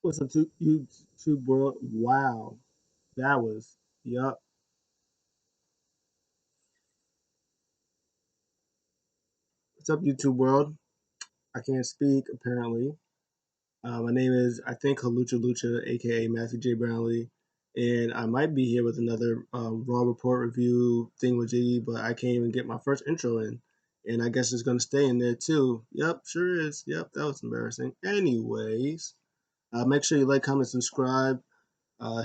What's up, YouTube world? Wow, that was yup. What's up, YouTube world? I can't speak apparently. My name is I think Halucha Lucha, aka Matthew J Brownlee, and I might be here with another Raw Report review thing with Jiggy, but I can't even get my first intro in, and I guess it's gonna stay in there too. Yep, sure is. Yep, that was embarrassing. Anyways, make sure you like, comment, subscribe,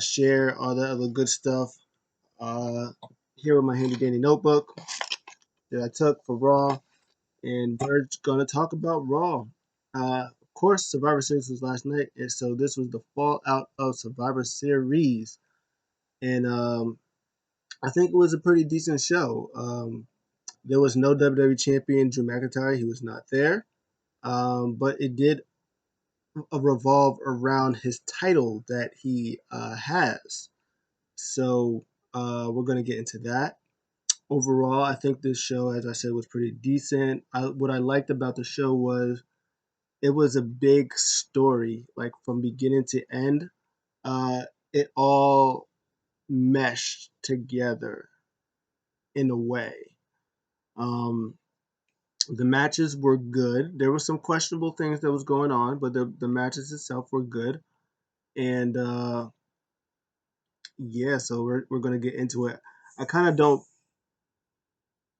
share all that other good stuff. Uh, Here with my handy dandy notebook that I took for Raw, and we're gonna talk about Raw. Of course, Survivor Series was last night, and so this was the fallout of Survivor Series, and I think it was a pretty decent show. There was no WWE champion Drew McIntyre; he was not there, but it did revolve around his title that he has. So we're gonna get into that. Overall, I think this show, as I said, was pretty decent. What I liked about the show was it was a big story, like from beginning to end. It all meshed together in a way. Um, the matches were good. There were some questionable things that was going on, but the matches itself were good. And yeah, so we're gonna get into it. I kind of don't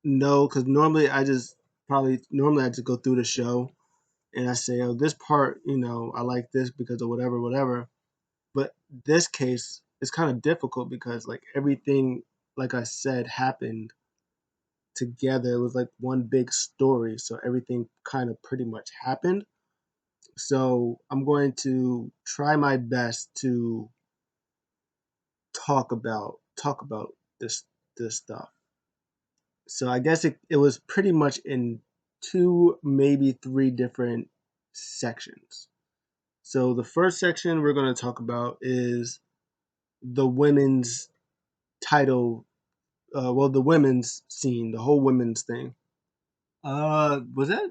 know because normally I just go through the show and I say, oh, this part, I like this because of whatever, whatever. But this case is kind of difficult because like everything, like I said, happened together. It was like one big story, so everything kind of pretty much happened. So I'm going to try my best to talk about this stuff. So I guess it was pretty much in two, maybe three different sections. So the first section we're going to talk about is the women's title. Well, the women's scene, the whole women's thing. Was that?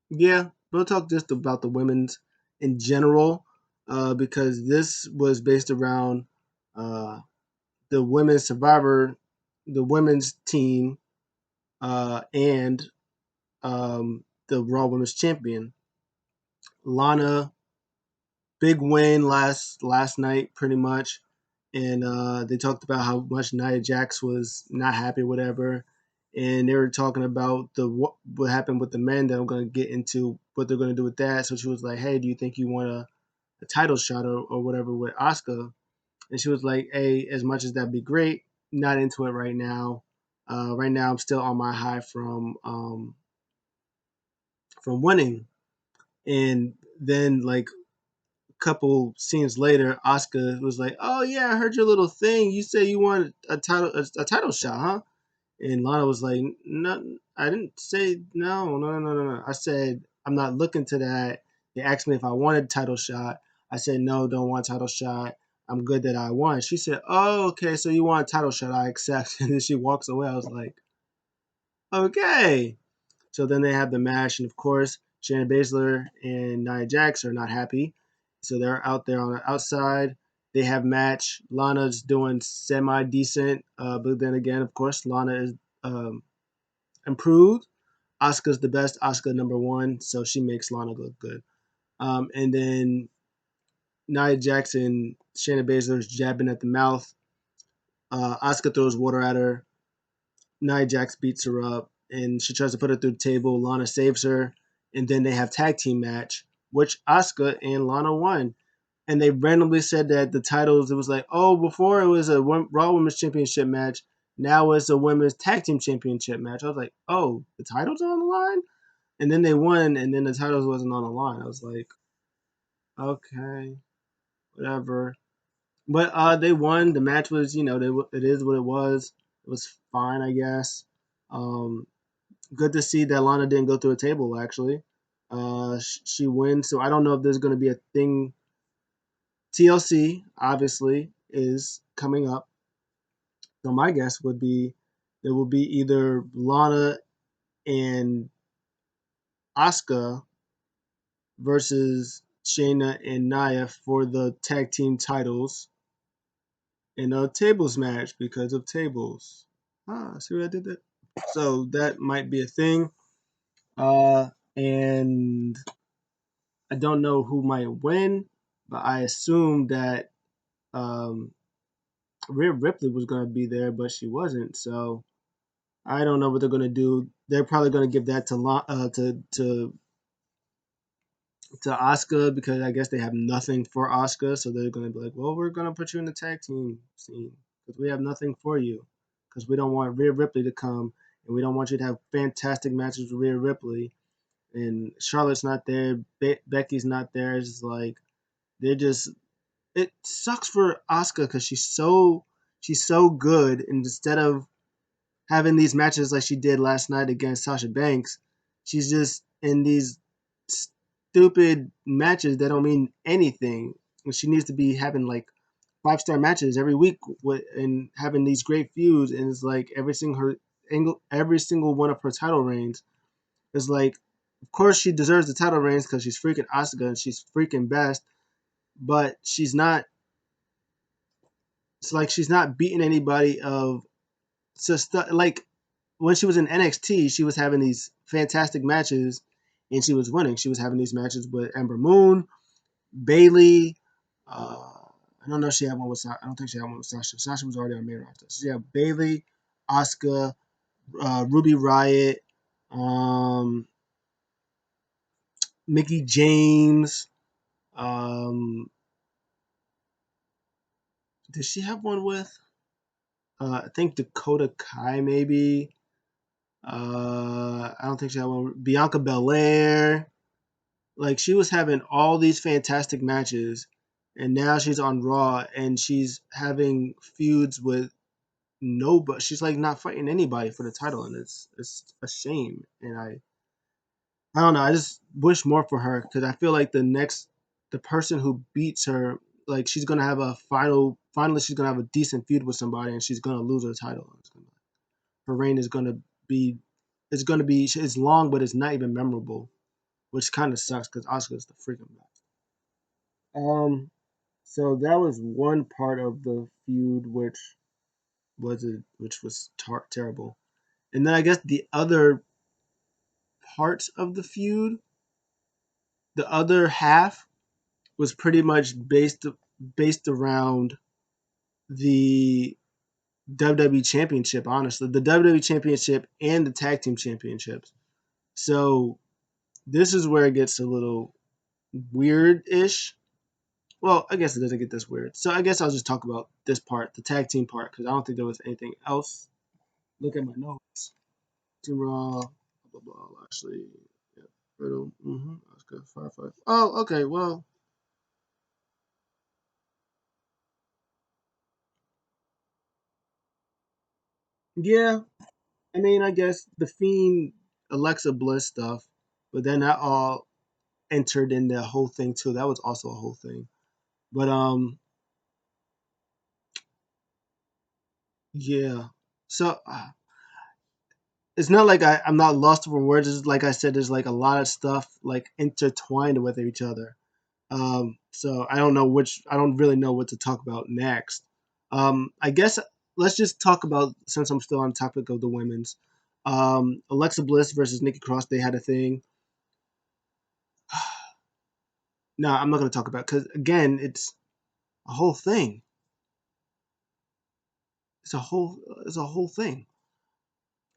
Yeah, we'll talk just about the women's in general, because this was based around uh, the women's survivor, the women's team, and the Raw Women's Champion, Lana. Big win last night, pretty much, and they talked about how much Nia Jax was not happy, whatever, and they were talking about what happened with the men that I'm going to get into what they're going to do with that. So she was like, "Hey, do you think you want a title shot or whatever with Asuka?" And she was like, "Hey, as much as that'd be great, not into it right now. Right now, I'm still on my high from winning." And then like couple scenes later, Oscar was like, "Oh yeah, I heard your little thing. You say you want a title shot, huh?" And Lana was like, "No, I didn't say no, no, no, no, no. I said I'm not looking to that. They asked me if I wanted a title shot. I said no, don't want a title shot. I'm good that I won." She said, "Oh, okay, so you want a title shot? I accept." And then she walks away. I was like, "Okay." So then they have the match, and of course, Shayna Baszler and Nia Jax are not happy. So they're out there on the outside. They have match. Lana's doing semi decent, but then again, of course, Lana is um, improved. Asuka's the best. Asuka number one, so she makes Lana look good. And then Nia Jax and Shayna Baszler's jabbing at the mouth. Asuka throws water at her. Nia Jax beats her up and she tries to put her through the table. Lana saves her, and then they have tag team match, which Asuka and Lana won. And they randomly said that the titles, it was like, oh, before it was a Raw Women's Championship match, now it's a Women's Tag Team Championship match. I was like, oh, the titles are on the line? And then they won, and then the titles wasn't on the line. I was like, okay, whatever. But they won. The match was, it is what it was. It was fine, I guess. Um, Good to see that Lana didn't go through a table. Actually, she wins. So I don't know if there's going to be a thing. TLC obviously is coming up. So my guess would be there will be either Lana and Asuka versus Shayna and Nia for the tag team titles in a tables match because of tables. Ah, see what I did there? So that might be a thing. And I don't know who might win, but I assume that um, Rhea Ripley was going to be there, but she wasn't. So I don't know what they're going to do. They're probably going to give that to Asuka because I guess they have nothing for Asuka. So they're going to be like, well, we're going to put you in the tag team scene because we have nothing for you because we don't want Rhea Ripley to come and we don't want you to have fantastic matches with Rhea Ripley. And Charlotte's not there. Becky's not there. It's just like they're just. It sucks for Asuka because she's so good, and instead of having these matches like she did last night against Sasha Banks, she's just in these stupid matches that don't mean anything. And she needs to be having like 5-star matches every week and having these great feuds. And it's like every single one of her title reigns is like, of course she deserves the title reigns because she's freaking Asuka and she's freaking best, but she's not. It's like she's not beating anybody of just like when she was in NXT, she was having these fantastic matches and she was winning. She was having these matches with Ember Moon, Bailey. I don't know if she had one with Sasha. I don't think she had one with Sasha. Sasha was already on main roster. So yeah, Bailey, Asuka, Ruby Riot, um, Mickey James. Um, did she have one with? I think Dakota Kai maybe. I don't think she had one. Bianca Belair. Like she was having all these fantastic matches, and now she's on Raw and she's having feuds with nobody. She's like not fighting anybody for the title, and it's a shame. And I don't know. I just wish more for her because I feel like the person who beats her, like she's gonna have a finally she's gonna have a decent feud with somebody, and she's gonna lose her title. Her reign is gonna be it's long, but it's not even memorable, which kind of sucks because Oscar's the freaking best. So that was one part of the feud, which was terrible. And then I guess the other parts of the feud, the other half was pretty much based around the WWE Championship. Honestly, the WWE Championship and the Tag Team Championships. So this is where it gets a little weird-ish. Well, I guess it doesn't get this weird. So I guess I'll just talk about this part, the tag team part, because I don't think there was anything else. Look at my notes. Team Raw, blah blah blah. Actually, yeah, Riddle. That's good. Firefly. Oh, okay. Well, yeah. I mean, I guess the Fiend, Alexa Bliss stuff, but then that all entered in the whole thing too. That was also a whole thing. But yeah. So it's not like I'm not lost for words. It's like I said, there's like a lot of stuff like intertwined with each other. So I don't really know what to talk about next. I guess let's just talk about since I'm still on topic of the women's. Alexa Bliss versus Nikki Cross, they had a thing. No, I'm not going to talk about because again, it's a whole thing. It's a whole thing.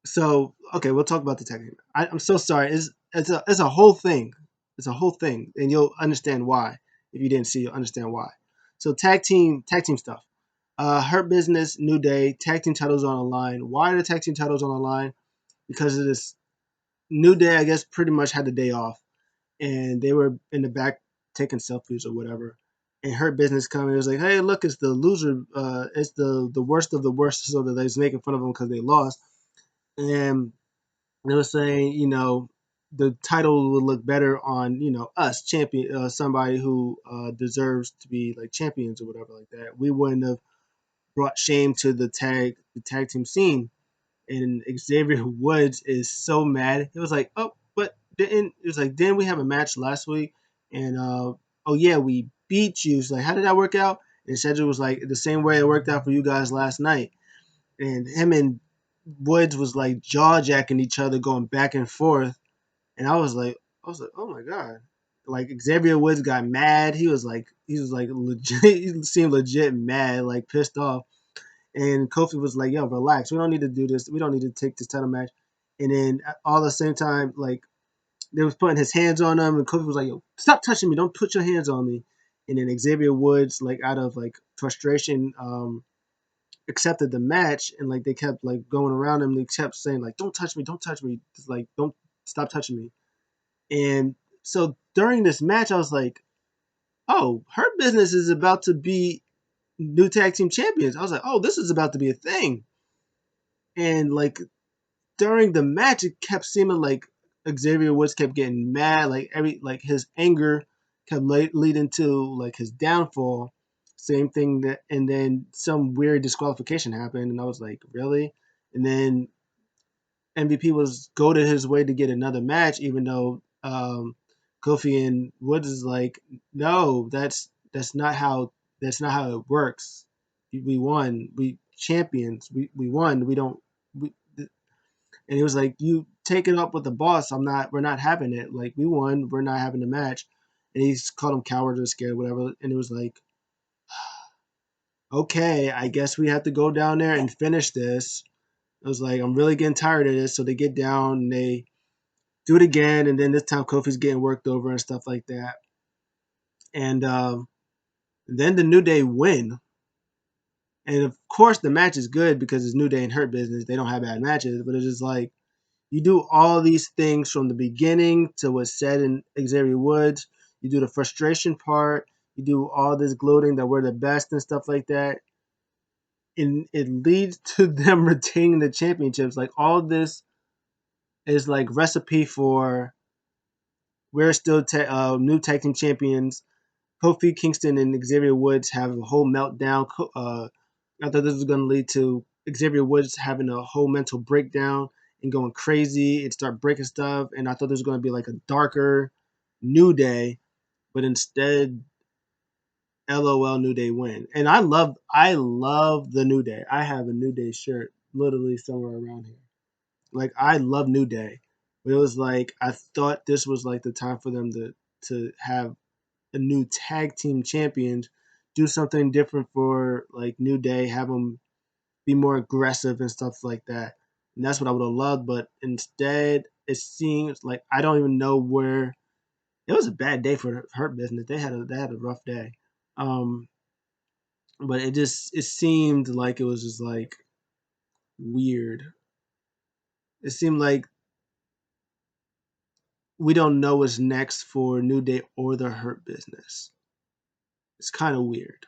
So okay, we'll talk about the tag team. I'm so sorry. It's a whole thing. It's a whole thing, and you'll understand why. If you didn't see, you'll understand why. So tag team stuff. Hurt Business, New Day, tag team titles on the line. Why are the tag team titles on the line? Because of this New Day, I guess, pretty much had the day off, and they were in the back taking selfies or whatever. And Hurt Business coming, it was like, hey, look, it's the loser, it's the worst of the worst, so that they was making fun of them because they lost. And they were saying, the title would look better on, us champion, somebody who deserves to be like champions or whatever like that. We wouldn't have brought shame to the tag team scene. And Xavier Woods is so mad. He was like, "Oh, but didn't it was like didn't we have a match last week?" And "Oh yeah, we beat you." She's like, "How did that work out?" And Cedric was like, "The same way it worked out for you guys last night." And him and Woods was like jaw jacking each other, going back and forth. And I was like, oh my god. Like Xavier Woods got mad. He was like legit. He seemed legit mad, like pissed off. And Kofi was like, "Yo, relax. We don't need to do this. We don't need to take this title match." And then all at the same time, like they was putting his hands on him, and Kofi was like, "Yo, stop touching me! Don't put your hands on me." And then Xavier Woods, like out of like frustration, accepted the match, and like they kept like going around him. They kept saying like, "Don't touch me! Don't touch me! Just, like don't stop touching me." And so during this match, I was like, "Oh, Hurt Business is about to be new tag team champions." I was like, "Oh, this is about to be a thing." And like during the match, it kept seeming like Xavier Woods kept getting mad, like his anger kept leading to like his downfall. Same thing that, and then some weird disqualification happened, and I was like, really? And then MVP was goaded his way to get another match, even though Kofi and Woods is like, no, that's not how it works. We won, we champions, we won. We don't. We, and he was like, "You take it up with the boss. We're not having it. Like we won. We're not having the match." And he's called him coward or scared, whatever. And it was like, okay, I guess we have to go down there and finish this. I was like, I'm really getting tired of this. So they get down and they do it again, and then this time Kofi's getting worked over and stuff like that. And then the New Day win. And of course, the match is good because it's New Day and Hurt Business. They don't have bad matches, but it's just like you do all these things from the beginning to what's said in Xavier Woods. You do the frustration part. You do all this gloating that we're the best and stuff like that. And it leads to them retaining the championships. Like all this is like recipe for we're still new tag team champions. Kofi Kingston and Xavier Woods have a whole meltdown. I thought this was going to lead to Xavier Woods having a whole mental breakdown and going crazy and start breaking stuff. And I thought there was going to be like a darker New Day, but instead, LOL, New Day win. And I love the New Day. I have a New Day shirt literally somewhere around here. Like I love New Day, but it was like I thought this was like the time for them to have a new tag team champions, do something different for like New Day, have them be more aggressive and stuff like that. And that's what I would have loved, but instead it seems like I don't even know where. It was a bad day for Hurt Business. They had a rough day, um, but it seemed like it was just like weird. It seemed like we don't know what's next for New Day or the Hurt Business. It's kind of weird.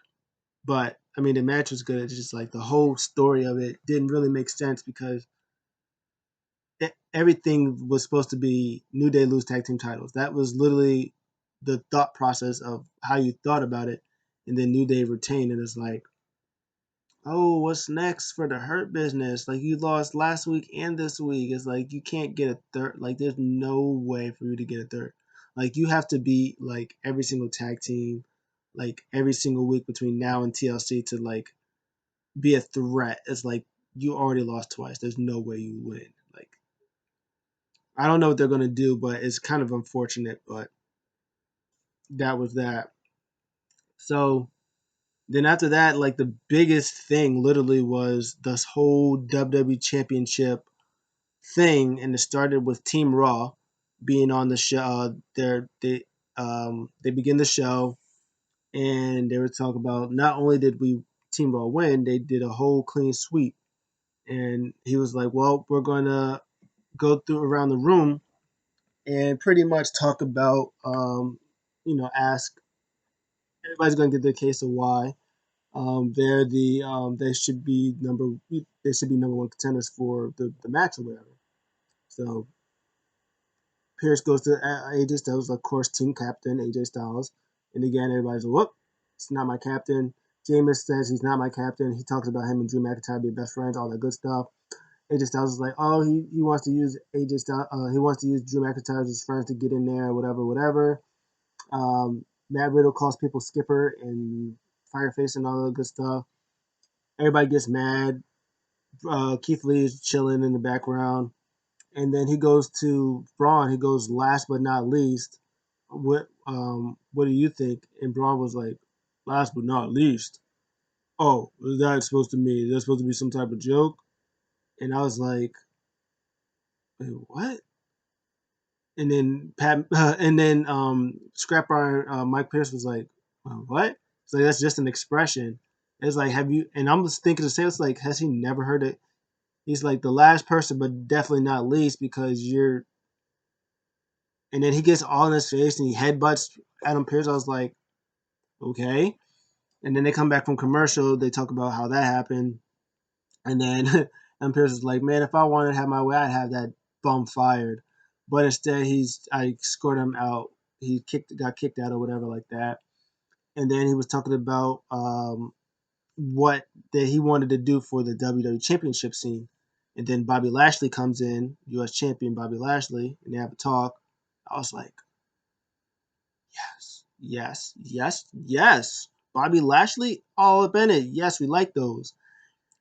But I mean, the match was good. It's just like the whole story of it didn't really make sense because everything was supposed to be New Day lose tag team titles. That was literally the thought process of how you thought about it, and then New Day retained. And it's like, oh, what's next for the Hurt Business? Like you lost last week and this week. It's like you can't get a third. Like there's no way for you to get a third. Like you have to be like every single tag team, like every single week between now and TLC to like be a threat. It's like you already lost twice. There's no way you win. Like I don't know what they're gonna do, but it's kind of unfortunate. But that was that. So then after that, like the biggest thing literally was this whole WWE Championship thing, and it started with Team Raw being on the show. They begin the show, and they were talking about not only did we Team Raw win, they did a whole clean sweep. And he was like, "Well, we're gonna go through around the room and pretty much talk about, ask everybody's gonna get their case of why they should be number one contenders for the match or whatever." So Pierce goes to AJ Styles, of course, team captain AJ Styles, and again everybody's like, "Whoop, it's not my captain." Jameis says he's not my captain. He talks about him and Drew McIntyre being best friends, all that good stuff. AJ Styles is like, oh, he wants to use AJ Styles, he wants to use Drew McIntyre as his friends to get in there, whatever, whatever. Matt Riddle calls people Skipper and Fireface and all that good stuff. Everybody gets mad. Keith Lee is chilling in the background, and then he goes to Braun. He goes, last but not least, what do you think? And Braun was like, last but not least. Oh, what is that supposed to mean? Is that supposed to be some type of joke? And I was like, wait, what? And then Scrap Iron Mike Pierce was like, what? It's like that's just an expression. It's like, have you? And I'm just thinking the same. It's like, has he never heard it? He's like the last person, but definitely not least because you're. And then he gets all in his face and he headbutts Adam Pierce. I was like, okay. And then they come back from commercial. They talk about how that happened. And then Adam Pierce is like, man, if I wanted to have my way, I'd have that bum fired. But instead, I scored him out. He got kicked out or whatever like that. And then he was talking about what that he wanted to do for the WWE Championship scene. And then Bobby Lashley comes in, U.S. Champion Bobby Lashley, and they have a talk. I was like, yes, yes, yes, yes. Bobby Lashley, all up in it. Yes, we like those.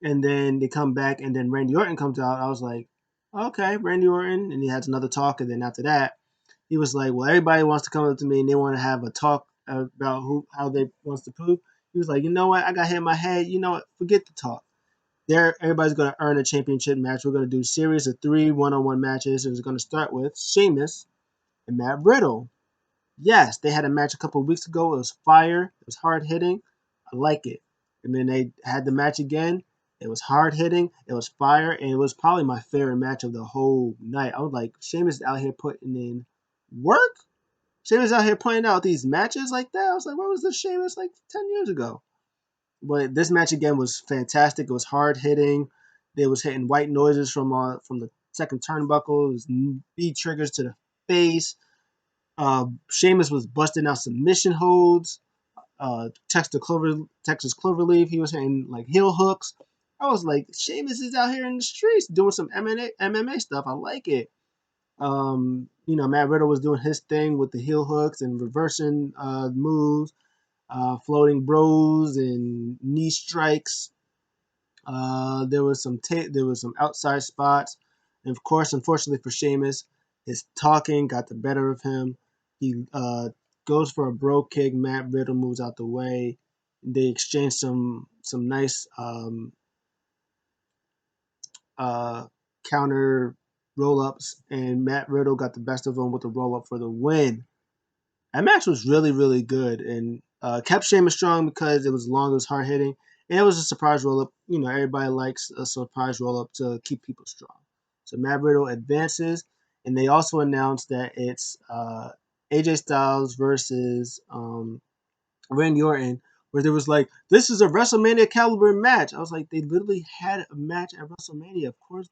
And then they come back, and then Randy Orton comes out. I was like, okay, Randy Orton. And he has another talk. And then after that, he was like, well, everybody wants to come up to me and they want to have a talk about how they wants to prove. He was like, you know what? I got hit in my head. You know what? Forget the talk. Everybody's going to earn a championship match. We're going to do a series of 3 one-on-one matches. And it's going to start with Sheamus and Matt Riddle. Yes, they had a match a couple of weeks ago. It was fire. It was hard hitting. I like it. And then they had the match again. It was hard hitting. It was fire, and it was probably my favorite match of the whole night. I was like, Sheamus out here putting in work. Sheamus out here putting out these matches like that. I was like, where was the Sheamus like 10 years ago? But this match again was fantastic. It was hard hitting. They was hitting white noises from the second turnbuckle. It was knee triggers to the face. Sheamus was busting out submission holds. Texas Cloverleaf, he was hitting like heel hooks. I was like, Sheamus is out here in the streets doing some MMA stuff. I like it. Matt Riddle was doing his thing with the heel hooks and reversing moves, floating bros and knee strikes. There was some outside spots, and of course, unfortunately for Sheamus, his talking got the better of him. He goes for a bro kick. Matt Riddle moves out the way. They exchange some nice uh, counter roll ups, and Matt Riddle got the best of him with a roll up for the win. That match was really, really good and kept Sheamus strong because it was long, it was hard hitting, and it was a surprise roll up. You know, everybody likes a surprise roll up to keep people strong. So Matt Riddle advances, and they also announced that it's AJ Styles versus Randy Orton, where there was like, this is a WrestleMania caliber match. I was like, they literally had a match at WrestleMania. Of course,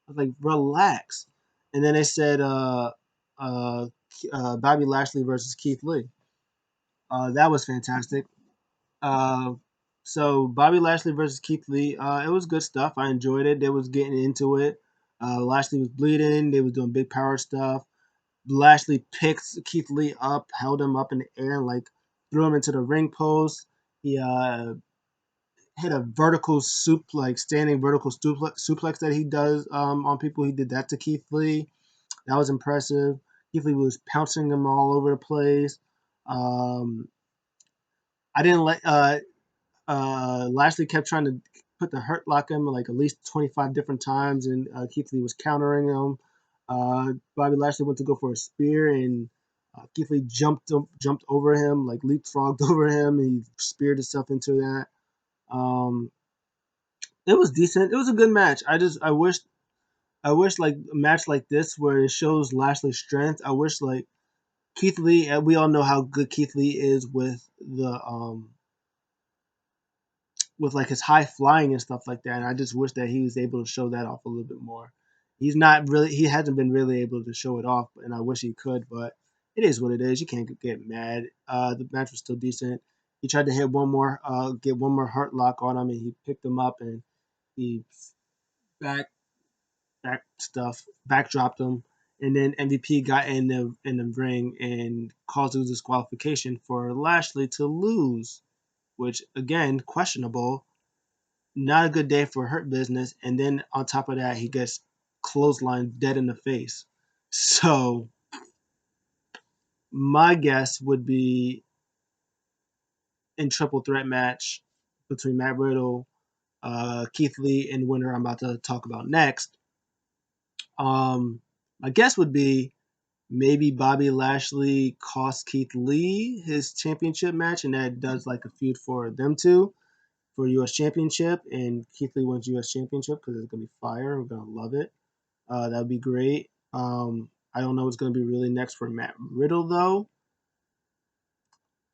I was like, relax. And then they said uh, Bobby Lashley versus Keith Lee. That was fantastic. Uh, so Bobby Lashley versus Keith Lee, it was good stuff. I enjoyed it. They was getting into it. Lashley was bleeding. They was doing big power stuff. Lashley picked Keith Lee up, held him up in the air, and like threw him into the ring post. He hit a vertical like standing vertical suplex that he does on people. He did that to Keith Lee. That was impressive. Keith Lee was pouncing him all over the place. Um, I didn't like. Lashley kept trying to put the hurt lock him like at least 25 different times, and Keith Lee was countering him. Bobby Lashley went to go for a spear, and Keith Lee jumped over him, like leapfrogged over him, and he speared himself into that. Um, it was decent. It was a good match. I wish like a match like this where it shows Lashley's strength. I wish like Keith Lee. We all know how good Keith Lee is with like his high flying and stuff like that. And I just wish that he was able to show that off a little bit more. He hasn't been really able to show it off, and I wish he could, but it is what it is. You can't get mad. The match was still decent. He tried to get one more heart lock on him, and he picked him up and he back backdropped him, And then MVP got in the ring and caused a disqualification for Lashley to lose, which again questionable. Not a good day for Hurt Business. And then on top of that, he gets clotheslined dead in the face. So my guess would be in triple threat match between Matt Riddle, Keith Lee, and winner I'm about to talk about next. My guess would be maybe Bobby Lashley costs Keith Lee his championship match, and that does like a feud for them two for U.S. Championship, and Keith Lee wins U.S. Championship because it's gonna be fire. We're gonna love it. That would be great. I don't know what's gonna be really next for Matt Riddle though.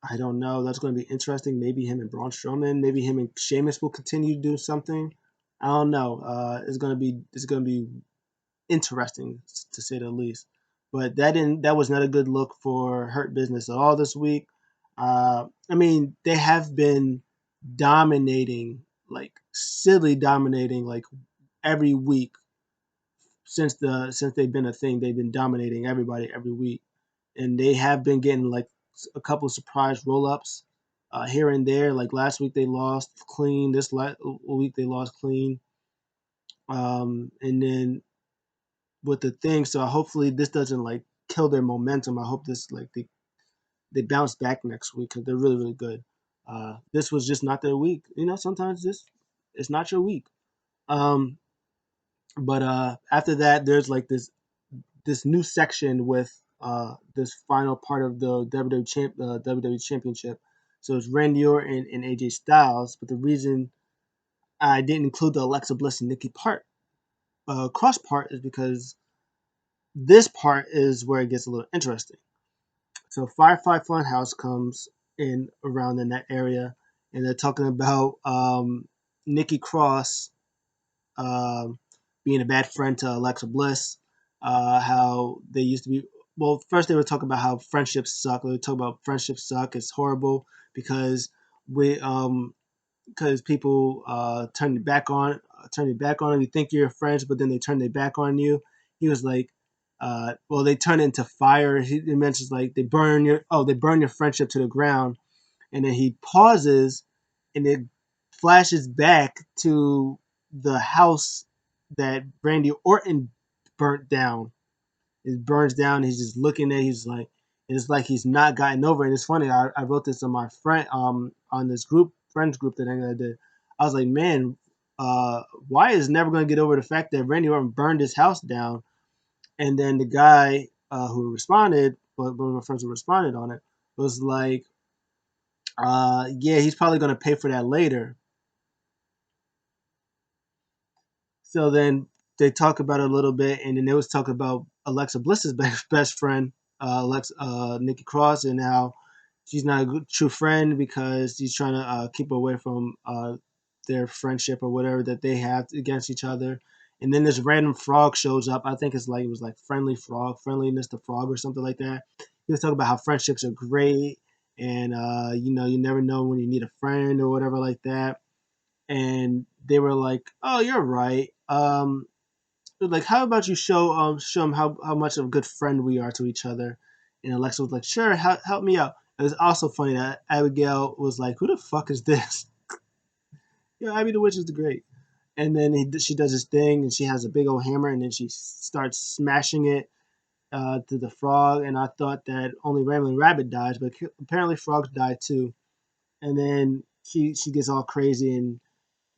I don't know. That's going to be interesting. Maybe him and Braun Strowman. Maybe him and Sheamus will continue to do something. I don't know. It's going to be interesting to say the least. But that was not a good look for Hurt Business at all this week. I mean, they have been dominating, like silly dominating, like every week since they've been a thing. They've been dominating everybody every week, and they have been getting like a couple of surprise roll ups here and there. Like last week they lost clean. This week they lost clean. And then with the thing, so hopefully this doesn't like kill their momentum. I hope this like they bounce back next week because they're really really good. This was just not their week. You know, sometimes this it's not your week. Um, but after that, there's like this new section with this final part of the WWE Championship. So it's Randy Orton and AJ Styles. But the reason I didn't include the Alexa Bliss and Nikki part cross part is because this part is where it gets a little interesting. So Firefly Funhouse comes in around in that area, and they're talking about Nikki Cross um, being a bad friend to Alexa Bliss, how they used to be. Well, first they were talking about how friendships suck. They were talking about friendships suck. It's horrible because we because people turn your back on you. Think you're friends, but then they turn their back on you. He was like, well, they turn into fire. He mentions like they burn your friendship to the ground, and then he pauses, and it flashes back to the house that Randy Orton burnt down. It burns down. He's just looking at. He's like, it's like he's not gotten over it. And it's funny. I wrote this on my friend on this friends group that I did. I was like, man, Wyatt is never going to get over the fact that Randy Orton burned his house down. And then the guy who responded, one of my friends who responded on it, was like, yeah, he's probably going to pay for that later. So then they talk about it a little bit, and then they was talking about Alexa Bliss's best friend, Nikki Cross, and how she's not a good, true friend because he's trying to keep her away from their friendship or whatever that they have against each other. And then this random frog shows up. I think it was like friendly frog, friendliness to frog or something like that. He was talking about how friendships are great, and you never know when you need a friend or whatever like that. And they were like, "Oh, you're right. Like, how about you show them how much of a good friend we are to each other?" And Alexa was like, "Sure, help me out." It was also funny that Abigail was like, "Who the fuck is this?" Yeah, Abby the Witch is the great. And then she does this thing, and she has a big old hammer, and then she starts smashing it to the frog. And I thought that only Ramblin' Rabbit dies, but apparently frogs die too. And then she gets all crazy,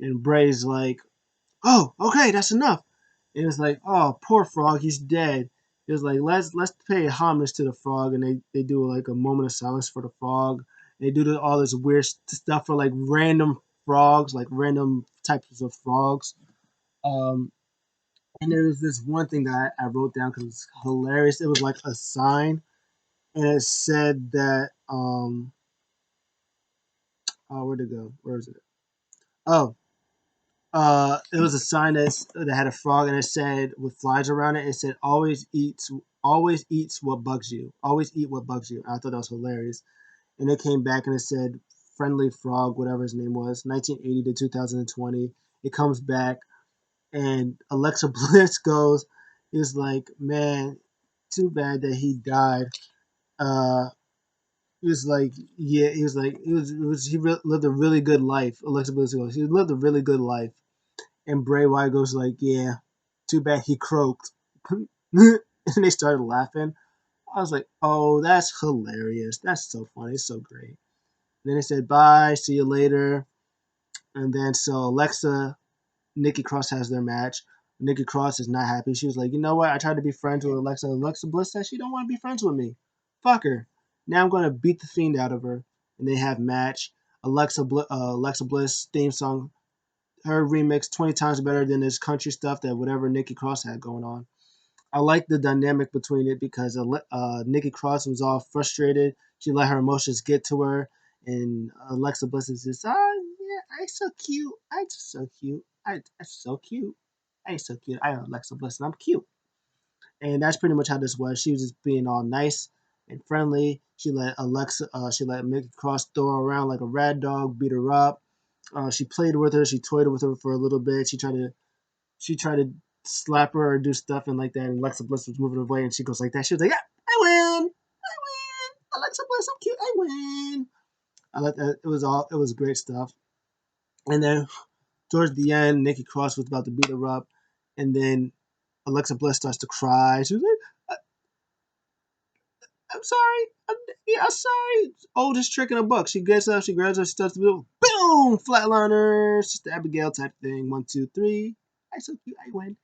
and Bray's like, "Oh, okay, that's enough." And it's like, "Oh, poor frog, he's dead." It was like, let's pay homage to the frog, and they do like a moment of silence for the frog. They do all this weird stuff for like random frogs, like random types of frogs. Um, and there was this one thing that I wrote down because it's hilarious. It was like a sign, and it said that oh, where'd it go? Where is it? Oh, it was a sign that had a frog, and it said with flies around it. It said always eats what bugs you. Always eat what bugs you. I thought that was hilarious. And it came back and it said friendly frog, whatever his name was, 1980 to 2020. It comes back, and Alexa Bliss goes, is like, man, too bad that he died. Uh, he was like, yeah, he was like, lived a really good life. Alexa Bliss goes, he lived a really good life. And Bray Wyatt goes like, yeah, too bad he croaked. And they started laughing. I was like, oh, that's hilarious. That's so funny. It's so great. And then they said, bye, see you later. And then so Alexa, Nikki Cross has their match. Nikki Cross is not happy. She was like, you know what? I tried to be friends with Alexa. Alexa Bliss says she don't want to be friends with me. Fuck her. Now I'm going to beat the Fiend out of her. And they have match. Alexa Bliss theme song, her remix 20 times better than this country stuff that whatever Nikki Cross had going on. I like the dynamic between it because Nikki Cross was all frustrated. She let her emotions get to her, and Alexa Bliss is just, yeah, I so cute. I just so cute. I so cute. I so cute. I am Alexa Bliss, and I'm cute. And that's pretty much how this was. She was just being all nice and friendly. She let Nikki Cross throw her around like a rad dog, beat her up. She played with her. She toyed with her for a little bit. She tried to slap her or do stuff and like that, and Alexa Bliss was moving away, and she goes like that. She was like, "Yeah, I win, I win, Alexa Bliss, I'm cute, I win." I like that. It was great stuff. And then towards the end, Nikki Cross was about to beat her up, and then Alexa Bliss starts to cry. She was like, "I'm sorry, I'm sorry." Oldest trick in the book. She gets up, she grabs her, she starts to do boom, flatliner, Sister Abigail type thing. 1, 2, 3. I so cute, I win. I win.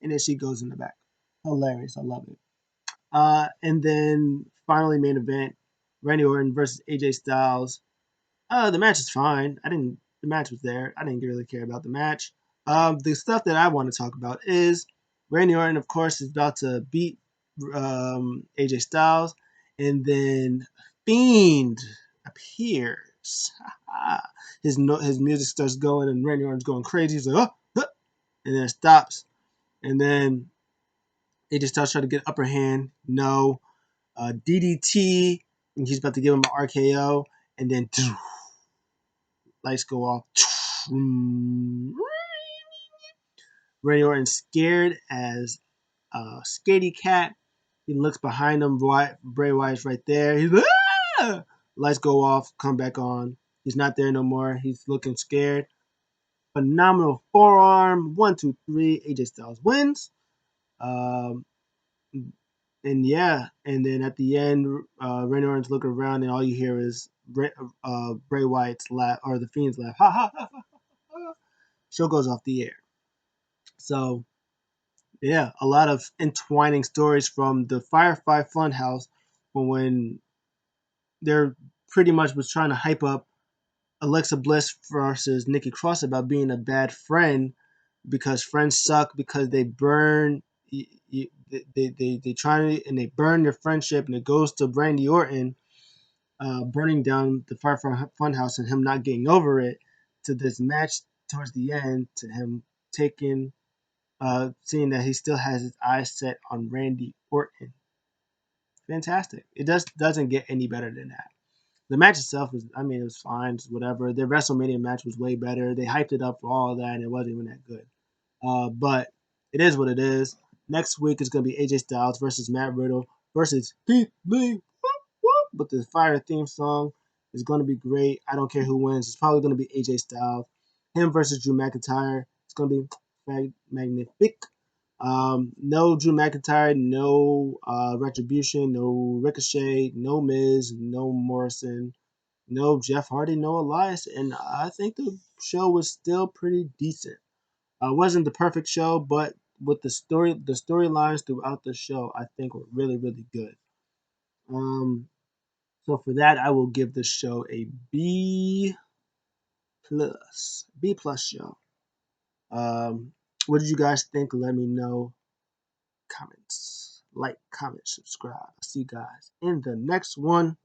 And then she goes in the back. Hilarious. I love it. And then finally, main event: Randy Orton versus AJ Styles. The match is fine. I didn't. The match was there. I didn't really care about the match. The stuff that I want to talk about is Randy Orton, of course, is about to beat AJ Styles, and then Fiend appears. His music starts going, and Randy Orton's going crazy. He's like, oh, and then it stops, and then AJ Styles trying to get upper hand. No. DDT. And he's about to give him an RKO. And then lights go off. Randy Orton's scared as a scaredy cat. He looks behind him. Bray Wyatt's right there. He's like, ah! Lights go off. Come back on. He's not there no more. He's looking scared. Phenomenal forearm. 1, 2, 3. AJ Styles wins. Um, and yeah, and then at the end, Randy Orton's looking around, and all you hear is Bray Wyatt's laugh or the Fiend's laugh. Ha ha ha ha ha. Show goes off the air. So yeah, a lot of entwining stories from the Firefly Funhouse when they're pretty much was trying to hype up Alexa Bliss versus Nikki Cross about being a bad friend because friends suck because they burn they try and they burn your friendship and it goes to Randy Orton burning down the Firefly Funhouse and him not getting over it to this match towards the end to him taking seeing that he still has his eyes set on Randy Orton. Fantastic. It doesn't get any better than that. The match itself was, I mean, it was fine, just whatever. Their WrestleMania match was way better. They hyped it up for all of that, and it wasn't even that good. But it is what it is. Next week is going to be AJ Styles versus Matt Riddle versus Keith Lee. Whoop, whoop. But the Fire theme song is going to be great. I don't care who wins. It's probably going to be AJ Styles. Him versus Drew McIntyre. It's going to be magnific. No Drew McIntyre, no Retribution, no Ricochet, no Miz, no Morrison, no Jeff Hardy, no Elias, and I think the show was still pretty decent. Wasn't the perfect show, but with the storylines throughout the show, I think were really, really good. Um, so for that, I will give this show a B plus show. What did you guys think? Let me know. Comments, like, comment, subscribe. I'll see you guys in the next one.